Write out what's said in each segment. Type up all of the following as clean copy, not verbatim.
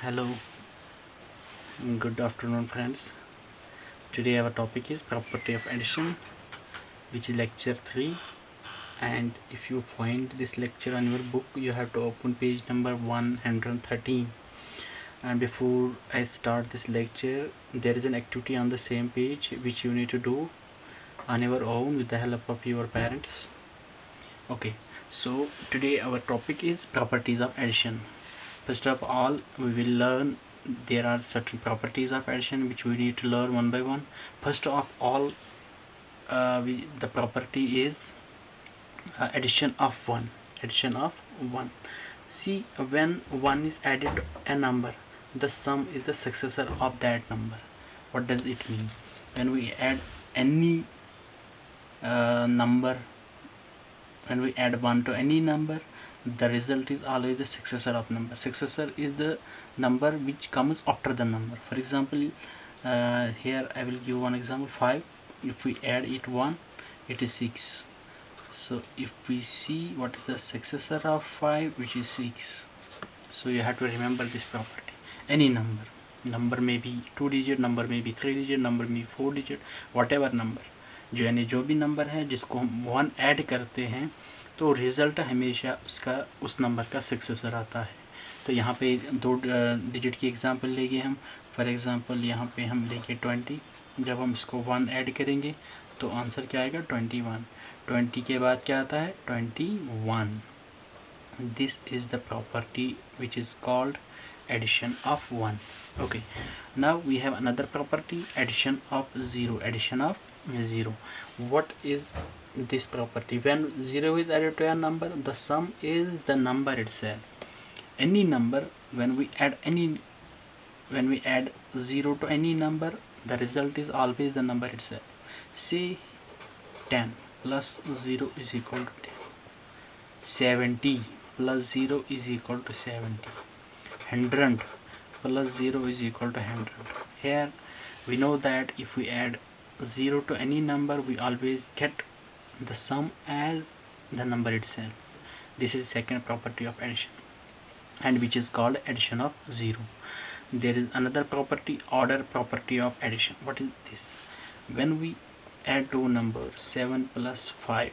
Hello, good afternoon, friends. Today, our topic is property of addition, which is lecture 3. And if you find this lecture on your book, you have to open page number 113. And before I start this lecture, there is an activity on the same page which you need to do on your own with the help of your parents. Okay, so today our topic is properties of addition. First of all, we will learn there are certain properties of addition which we need to learn one by one. First of all, the property is addition of 1. Addition of 1. See, when 1 is added to a number, the sum is the successor of that number. What does it mean? When we add any number, when we add 1 to any number, the result is always the successor of number. Successor is the number which comes after the number. For example, here I will give one example. 5, if we add it 1, it is 6. So if we see what is the successor of 5, which is 6. So you have to remember this property. Any number may be 2 digit, number may be 3 digit, number may be 4 digit, whatever number, जो भी number है जिसको हम 1 add करते हैं तो result हमेशा उसका उस नंबर का सक्सेसर आता है. तो यहाँ पे 2 डिजिट की एग्जांपल लेंगे हम. फॉर एग्जांपल यहाँ पे हम लेंगे 20. जब हम इसको 1 ऐड करेंगे तो आंसर क्या आएगा? 21. 20 के बाद क्या आता है? 21. This is the property which is called addition of 1. Okay, now we have another property, addition of 0. Addition of 0. What is this property? When 0 is added to a number, the sum is the number itself. Any number, when we add 0 to any number, the result is always the number itself. Say 10 plus 0 is equal to 10. 70 plus 0 is equal to 70. 100 plus 0 is equal to 100. Here we know that if we add 0 to any number, we always get the sum as the number itself. This is second property of addition, and which is called addition of 0. There is another property, order property of addition. What is this? When we add two numbers, 7 plus 5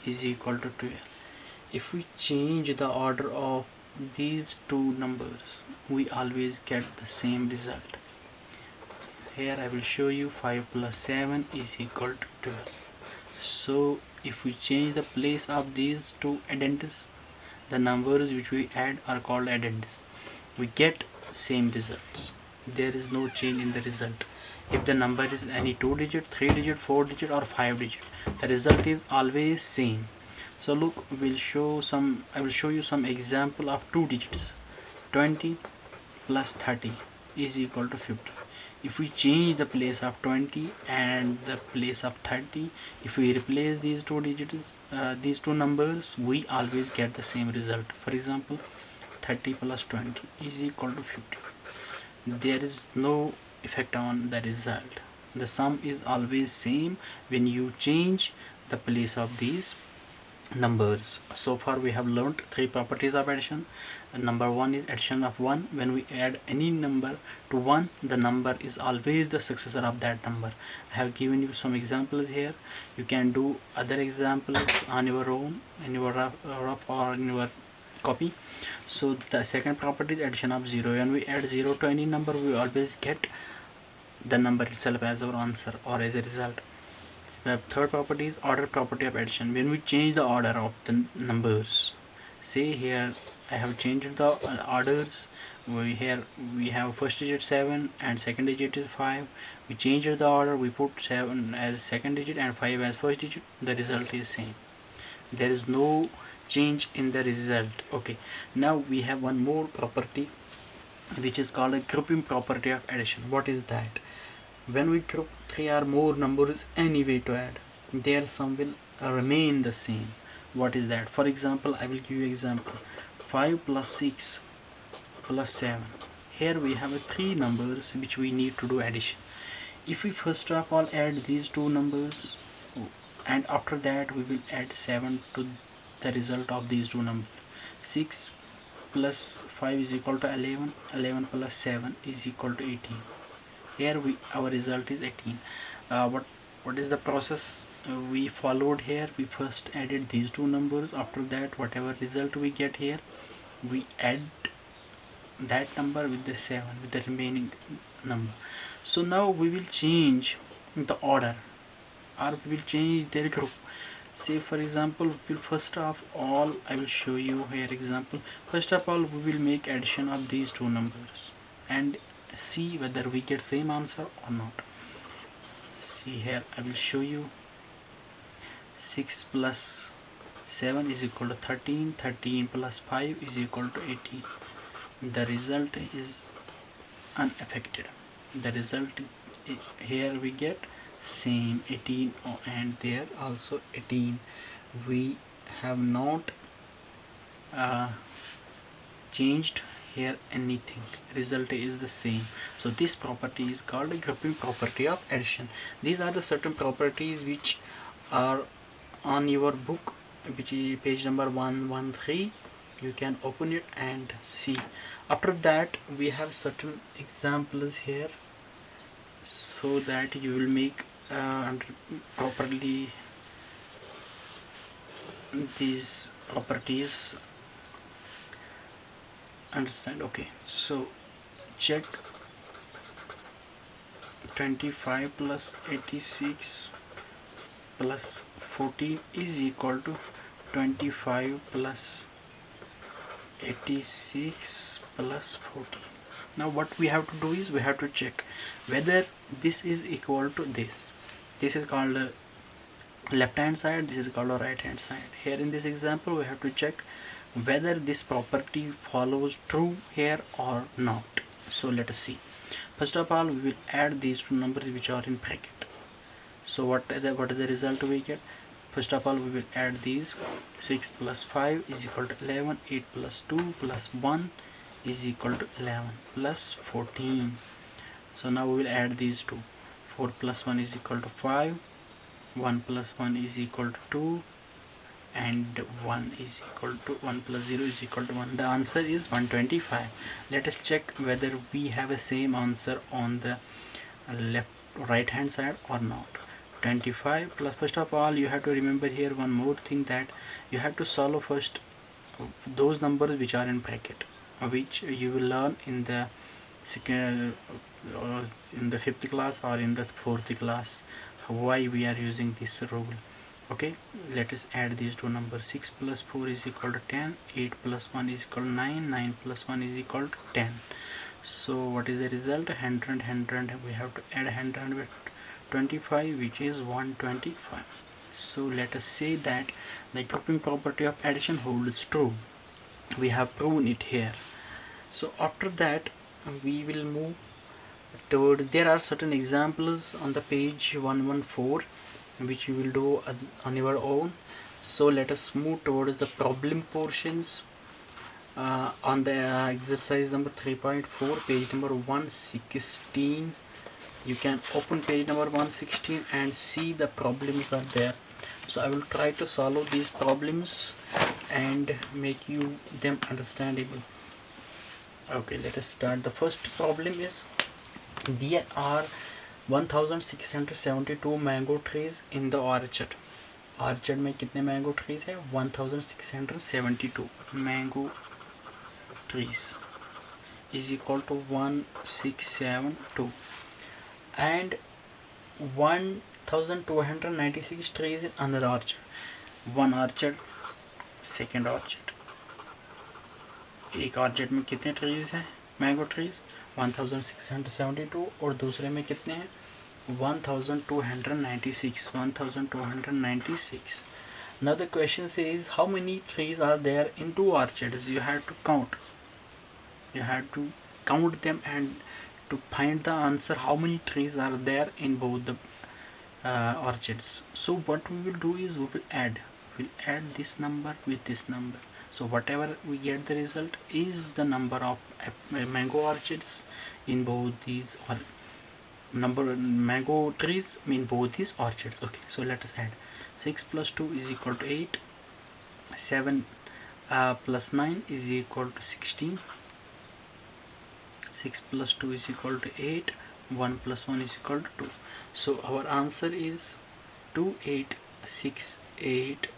is equal to 12. If we change the order of these two numbers, we always get the same result. Here I will show you 5 plus 7 is equal to 12. So if we change the place of these two addends, the numbers which we add are called addends. We get same results. There is no change in the result. If the number is any 2 digit, 3 digit, 4 digit or 5 digit, the result is always same. So look, I will show you some example of 2 digits. 20 plus 30 is equal to 50. If we change the place of 20 and the place of 30, if we replace these two digits, these two numbers, we always get the same result. For example, 30 plus 20 is equal to 50. There is no effect on the result. The sum is always same when you change the place of these numbers. So far we have learned 3 properties of addition. Number 1 is addition of 1. When we add any number to 1, the number is always the successor of that number. I have given you some examples here. You can do other examples on your own in your rough or in your copy. So the second property is addition of 0. When we add 0 to any number, we always get the number itself as our answer or as a result. The third property is order property of addition. When we change the order of the numbers, say here I have changed the orders. Here we have first digit 7 and second digit is 5. We changed the order, we put 7 as second digit and 5 as first digit. The result is same. There is no change in the result. Okay, now we have one more property which is called a grouping property of addition. What is that? When we group 3 or more numbers any way to add, their sum will remain the same. What is that? For example, I will give you example. 5 plus 6 plus 7. Here we have 3 numbers which we need to do addition. If we first of all add these two numbers, and after that we will add 7 to the result of these two numbers. 6 plus 5 is equal to 11. 11 plus 7 is equal to 18. Here our result is 18. What is the process we followed here? We first added these two numbers. After that, whatever result we get here, we add that number with the 7, with the remaining number. So now we will change the order, or we will change their group. Say for example, first of all, I will show you here example. First of all, we will make addition of these two numbers and see whether we get same answer or not. See here, I will show you. 6 plus 7 is equal to 13. 13 plus 5 is equal to 18. The result is unaffected. The result here we get same 18, and there also 18. We have not changed here anything. Result is the same. So this property is called a grouping property of addition. These are the certain properties which are on your book, which is page number 113. You can open it and see. After that, we have certain examples here, so that you will make properly these properties understand. Okay, so check 25 plus 86 plus 14 is equal to 25 plus 86 plus 14. Now what we have to do is we have to check whether this is equal to this. This is called left hand side, this is called right hand side. Here in this example, we have to check whether this property follows true here or not. So let us see. First of all, we will add these two numbers which are in bracket. So what is the result we get? First of all, we will add these. 6 plus 5 is equal to 11. 8 plus 2 plus 1 is equal to 11 plus 14. So now we will add these two. 4 plus 1 is equal to 5. 1 plus 1 is equal to 2. And 1 is equal to 1 plus 0 is equal to 1. The answer is 125. Let us check whether we have a same answer on the right hand side or not. 25 plus, first of all, you have to remember here one more thing, that you have to solve first those numbers which are in bracket, which you will learn in the fifth class or in the fourth class, why we are using this rule. Okay, let us add these two numbers. 6 plus 4 is equal to 10. 8 plus 1 is equal to 9. 9 plus 1 is equal to 10. So what is the result? 100, 100. We have to add 100 with 25, which is 125. So let us say that the grouping property of addition holds true. We have proven it here. So after that, we will move towards, there are certain examples on the page 114 which you will do on your own. So let us move towards the problem portions on the exercise number 3.4, page number 116. You can open page number 116 and see the problems are there. So I will try to solve these problems and make you them understandable. Okay, let us start. The first problem is, there are 1672 mango trees in the orchard. Orchard में कितने mango trees है? 1672 mango trees is equal to 1672, and 1296 trees in another orchard. One orchard, second orchard. एक orchard में कितने trees हैं? Mango trees 1672, और दूसरे में कितने हैं? 1296. 1296. Now the question says, how many trees are there in two orchards? You have to count. You have to count them and to find the answer how many trees are there in both the orchards. So what we will do is we will add. We'll add this number with this number. So whatever we get, the result is the number of mango orchards in both these, or number mango trees in both these orchards. Okay, so let us add. 6 plus 2 is equal to 8. 7 plus 9 is equal to 16. 6 plus 2 is equal to 8. 1 plus 1 is equal to 2. So our answer is 2868,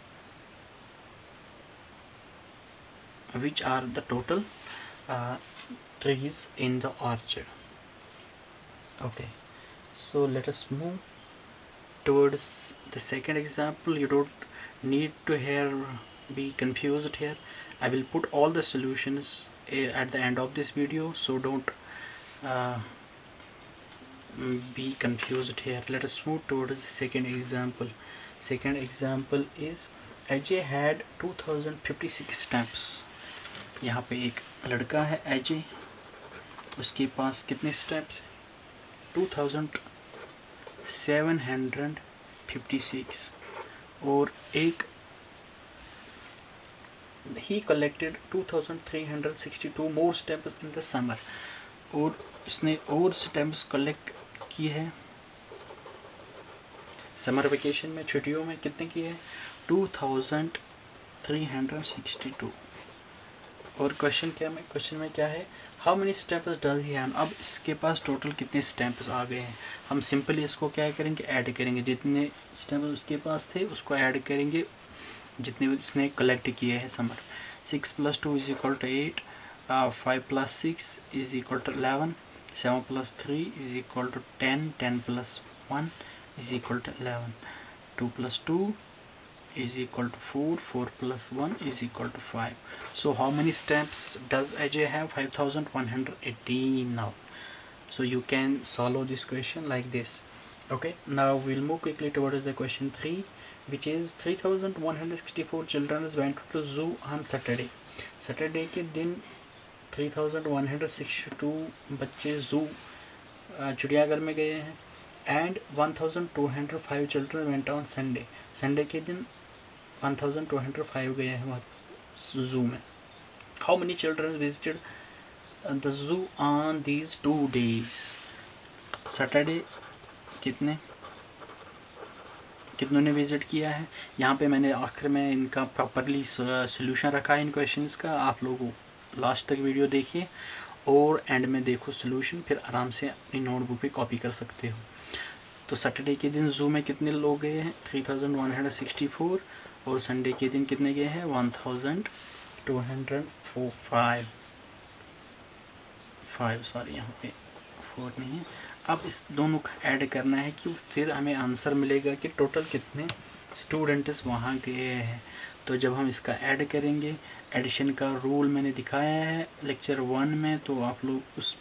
which are the total trees in the orchard. Okay, so let us move towards the second example. You don't need to be confused here. I will put all the solutions at the end of this video, so don't be confused here. Let us move towards the second example. Second example is Ajay had 2056 steps. यहाँ पे एक लड़का है अजय, उसके पास कितने steps? 2756. और एक he collected 2362 more steps in the summer. और इसने और स्टेप्स कलेक्ट की है समर वेकेशन में, छुट्टियों में कितने की है? 2362. और क्वेश्चन में क्या है? How many steps does he have. अब इसके पास टोटल कितने स्टेप्स आ गए हैं? हम सिंपली इसको क्या करेंगे? ऐड करेंगे. जितने स्टेप्स उसके पास थे उसको ऐड करेंगे जितने इसने कलेक्ट किए हैं summer. 6 plus 2 is equal to 8. 5 plus 6 is equal to 11. 7 plus 3 is equal to 10. 10 plus 1 is equal to 11. 2 plus 2 is equal to 4. 4 plus 1 is equal to 5. So how many steps does Ajay have? 5118 now. So you can solve this question like this. Okay, now we'll move quickly towards the question 3, which is 3164 children went to zoo on Saturday. Saturday के दिन 3162 बच्चे zoo चिड़ियाघर में गए हैं. And 1205 children went on Sunday. Sunday के दिन 1205 गए हैं वहाँ जू में. How many children visited the zoo on these 2 days. Saturday कितनों ने विजिट किया है? यहाँ पे मैंने आखिर में इनका प्रॉपरली सोल्यूशन रखा है इन क्वेश्चंस का. आप लोग लास्ट तक वीडियो देखिए और एंड में देखो सोल्यूशन, फिर आराम से अपनी नोटबुक पे कॉपी कर सकते हो. तो सैटरडे के दिन जू में कितने लोग गए हैं? 3164. और संडे के दिन कितने गए हैं? 1205. सॉरी, यहाँ पे 4 नहीं है. अब इस दोनों का ऐड करना है कि फिर हमें आंसर मिलेगा कि टोटल कितने स्टूडेंट्स वहाँ गए हैं. तो जब हम इसका ऐड करेंगे, एडिशन का रूल मैंने दिखाया है लेक्चर 1 में, तो आप लोग उस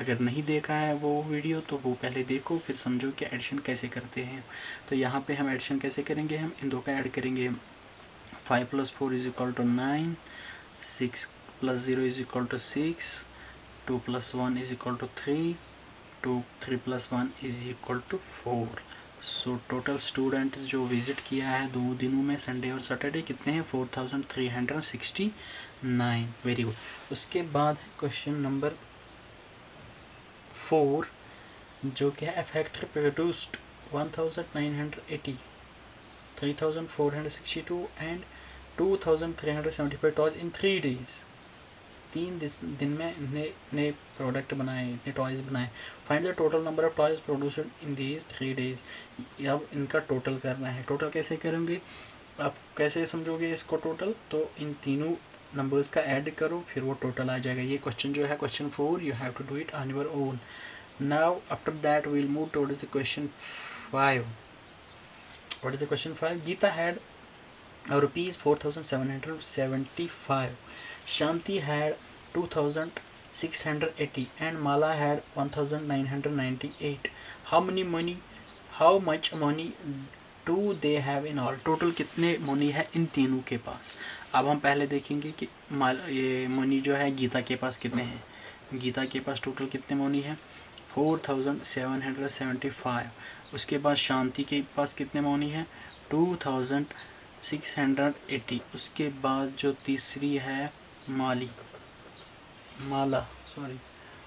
अगर नहीं देखा है वो वीडियो तो वो पहले देखो, फिर समझो कि एडिशन कैसे करते हैं. तो यहाँ पे हम एडिशन कैसे करेंगे? हम इन दो का ऐड करेंगे. 5 plus 4 is equal to 9. 6 plus 0 is equal to 6. 2 plus 1 is equal to 3. 3 plus 1 is equal to 4. So total student जो विज़िट किया है 2 दिनों में, संडे और सैटरडे, कितने हैं? 4369. Very good. उसके बाद क्वेश्चन नंबर 4 जो कि है factor produced 1980, 3462 and 2375 toys in 3 days. 3 दिन में नए प्रोडक्ट बनाए, इतने टॉयज़ बनाए. Find the total number of toys produced in these 3 days. अब इनका टोटल करना है. टोटल कैसे करेंगे? आप कैसे समझोगे इसको टोटल? तो इन तीनों नंबर्स का ऐड करो, फिर वो टोटल आ जाएगा. ये क्वेश्चन जो है question 4, you have to do it on your own. Now after that we will move towards the question 5. What is the question 5? Geeta had rupees 4775. Shanti had 2680 and Mala had 1998. How much money do they have in all? Total कितने money है इन तीनों के पास? अब हम पहले देखेंगे कि ये मनी जो है गीता के पास कितने हैं. गीता के पास टोटल कितने मनी है? 4775. उसके बाद शांति के पास कितने मनी है? 2680. उसके बाद जो तीसरी है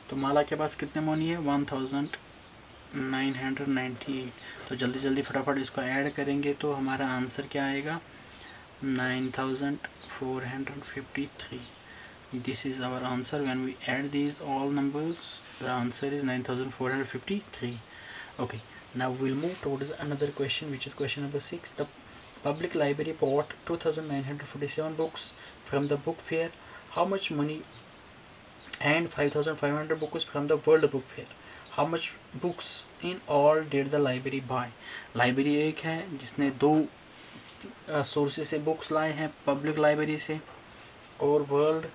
तो माला के पास कितने मनी है? 1998. तो जल्दी फटाफट इसको ऐड करेंगे तो हमारा आंसर क्या आएगा? 9400. 9453. This is our answer. When we add these all numbers, the answer is 9453. Okay, now we'll move towards another question, which is question number 6. The public library bought 2947 books from the book fair. How much money? And 5500 books from the world book fair. How much books in all did the library buy? Library एक है जिसने दो sources से books लाए हैं, public library से और world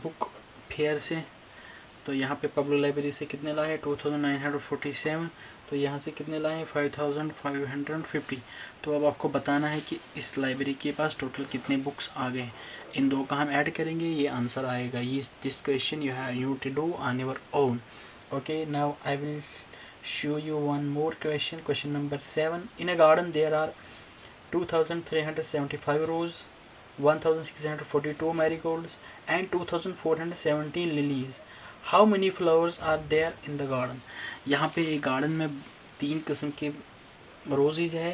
book fair से। तो यहाँ पे पब्लिक लाइब्रेरी से कितने लाए हैं? 2947। तो यहाँ से कितने लाए हैं? 5550। तो अब आपको बताना है कि इस लाइब्रेरी के पास टोटल कितने बुक्स आ गए। इन दो का हम ऐड करेंगे, ये आंसर आएगा। ये this question you have you to do on your own. Okay, now I will show you one more question. Question number 7. In a garden there are 2375 roses, 1642 marigolds and 2417 lilies. How many flowers are there in the garden? यहाँ पे एक garden में 3 किस्म के roses है।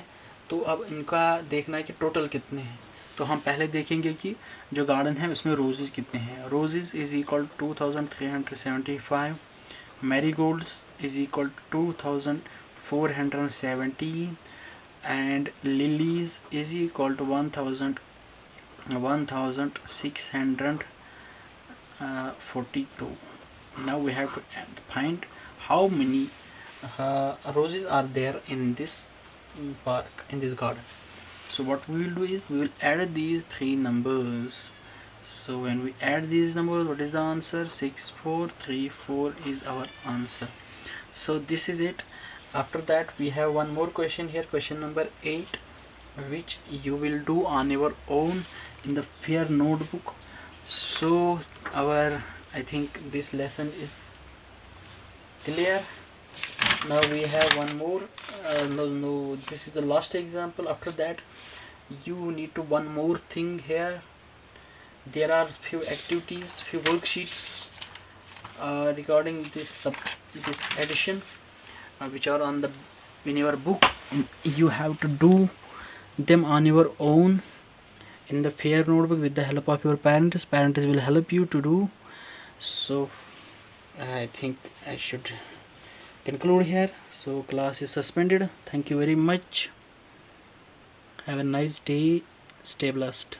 तो अब इनका देखना है कि टोटल कितने हैं। तो हम पहले देखेंगे कि जो गार्डन है उसमें रोजेज कितने हैं। Roses is equal 2375, marigolds is equal to 2417 and lilies is equal to 1642. Now we have to find how many roses are there in this park, in this garden. So what we will do is we will add these three numbers. So when we add these numbers, what is the answer? 6434 is our answer. So this is it. After that we have one more question here, question number 8, which you will do on your own in the fair notebook. So I think this lesson is clear. Now we have one more. No, this is the last example. After that you need to one more thing here. There are few activities, few worksheets regarding this addition which are on the in your book. You have to do them on your own in the fair notebook with the help of your parents. Parents will help you to do. So I think I should conclude here. So class is suspended. Thank you very much. Have a nice day. Stay blessed.